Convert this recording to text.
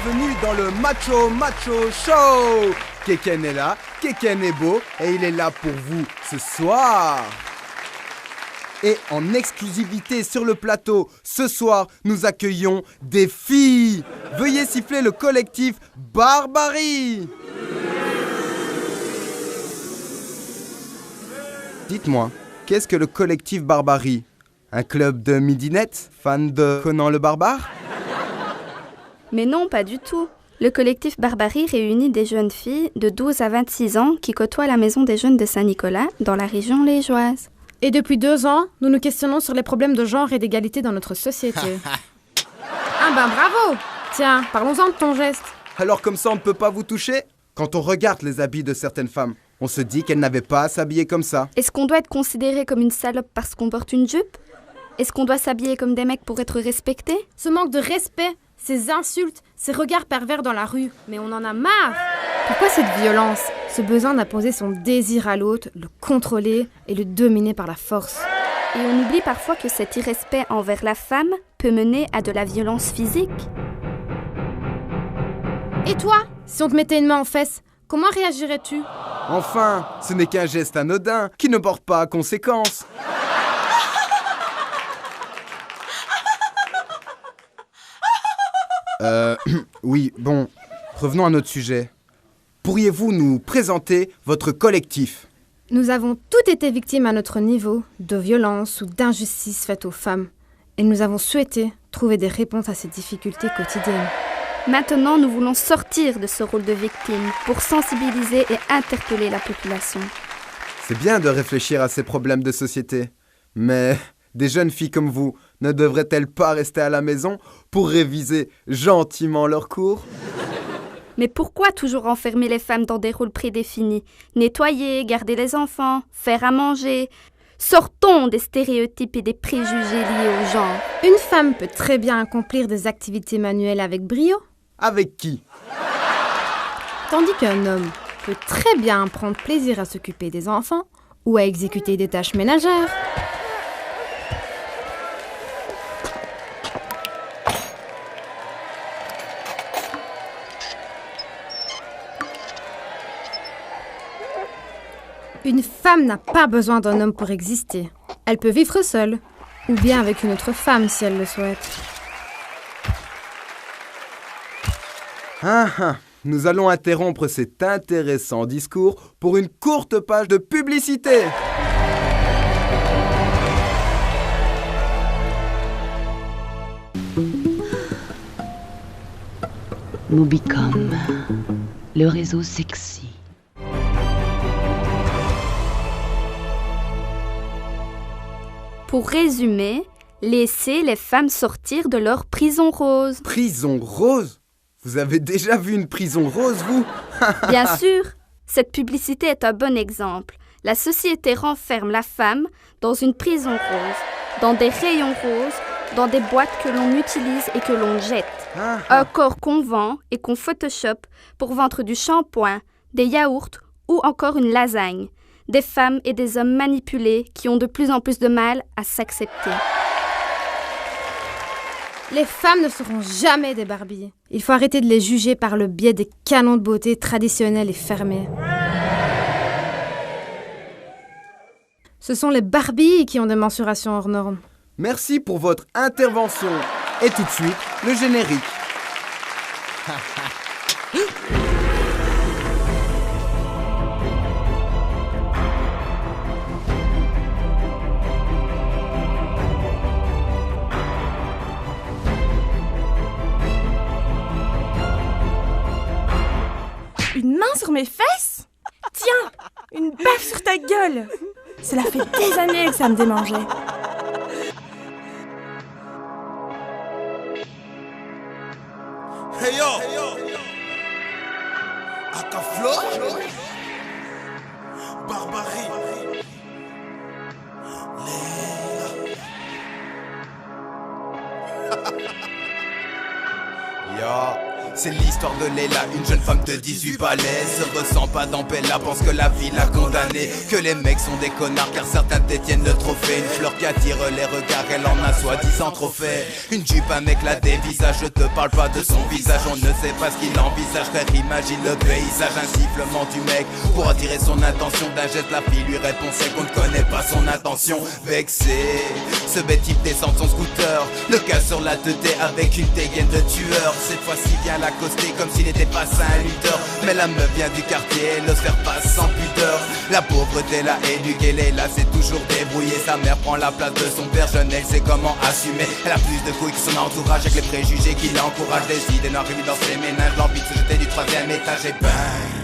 bienvenue dans le Macho Show. Keken est là, Keken est beau et il est là pour vous ce soir. Et en exclusivité sur le plateau, ce soir, nous accueillons des filles. Veuillez siffler le collectif Barbarie. Dites-moi, qu'est-ce que le collectif Barbarie ? Un club de midinettes, fans de Conan le Barbare ? Mais non, pas du tout. Le collectif Barbarie réunit des jeunes filles de 12 à 26 ans qui côtoient la maison des jeunes de Saint-Nicolas dans la région liégeoise. Et depuis 2 ans, nous nous questionnons sur les problèmes de genre et d'égalité dans notre société. Ah ben bravo! Tiens, parlons-en de ton geste. Alors comme ça on ne peut pas vous toucher ? Quand on regarde les habits de certaines femmes, on se dit qu'elles n'avaient pas à s'habiller comme ça. Est-ce qu'on doit être considéré comme une salope parce qu'on porte une jupe ? Est-ce qu'on doit s'habiller comme des mecs pour être respecté ? Ce manque de respect, ces insultes, ces regards pervers dans la rue, mais on en a marre. Pourquoi cette violence ? Ce besoin d'imposer son désir à l'autre, le contrôler et le dominer par la force. Et on oublie parfois que cet irrespect envers la femme peut mener à de la violence physique. Et toi, si on te mettait une main en fesse, comment réagirais-tu ? Enfin, ce n'est qu'un geste anodin qui ne porte pas à conséquence. Oui, bon, revenons à notre sujet. Pourriez-vous nous présenter votre collectif ? Nous avons toutes été victimes à notre niveau de violences ou d'injustices faites aux femmes. Et nous avons souhaité trouver des réponses à ces difficultés quotidiennes. Maintenant, nous voulons sortir de ce rôle de victime pour sensibiliser et interpeller la population. C'est bien de réfléchir à ces problèmes de société, mais des jeunes filles comme vous ne devraient-elles pas rester à la maison pour réviser gentiment leurs cours ? Mais pourquoi toujours enfermer les femmes dans des rôles prédéfinis ? Nettoyer, garder les enfants, faire à manger. Sortons des stéréotypes et des préjugés liés au genre. Une femme peut très bien accomplir des activités manuelles avec brio. Avec qui ? Tandis qu'un homme peut très bien prendre plaisir à s'occuper des enfants ou à exécuter des tâches ménagères. Une femme n'a pas besoin d'un homme pour exister. Elle peut vivre seule, ou bien avec une autre femme si elle le souhaite. Nous allons interrompre cet intéressant discours pour une courte page de publicité. Mobicom, le réseau sexy. Pour résumer, laissez les femmes sortir de leur prison rose. Prison rose ? Vous avez déjà vu une prison rose, vous ? Bien sûr, cette publicité est un bon exemple. La société renferme la femme dans une prison rose, dans des rayons roses, dans des boîtes que l'on utilise et que l'on jette. Un corps qu'on vend et qu'on photoshop pour vendre du shampoing, des yaourts ou encore une lasagne. Des femmes et des hommes manipulés qui ont de plus en plus de mal à s'accepter. Les femmes ne seront jamais des Barbies. Il faut arrêter de les juger par le biais des canons de beauté traditionnels et fermés. Ce sont les Barbies qui ont des mensurations hors normes. Merci pour votre intervention. Et tout de suite, le générique. Une main sur mes fesses ? Tiens, une baffe sur ta gueule. Cela fait des années que ça me démangeait. Hey yo, Akaflo, Barbarie, Ya, C'est l'histoire de Léla, une jeune femme de 18 balais. Se ressent pas dans Bella, pense que la vie l'a condamnée. Que les mecs sont des connards car certains détiennent le trophée. Une fleur qui attire les regards, elle en a soi-disant trop fait. Une jupe, un mec là des visages, je te parle pas de son visage. On ne sait pas ce qu'il envisage, frère, imagine le paysage. Un sifflement du mec pour attirer son attention. D'un geste la fille lui répond c'est qu'on ne connaît pas son intention. Vexé, ce bête type descend de son scooter, le cas sur la tête avec une dégaine de tueur. Cette fois-ci vient l'accoster comme s'il n'était pas Saint-Luther. Mais la meuf vient du quartier, elle ose faire passe sans pudeur. La pauvreté l'a éduquée, Léla s'est toujours débrouillée. Sa mère prend la place de son père jeune, elle sait comment assumer. Elle a plus de couilles que son entourage avec les préjugés qui l'encouragent. Les idées noires dans ses ménages, l'envie de se jeter du 3e étage et bang.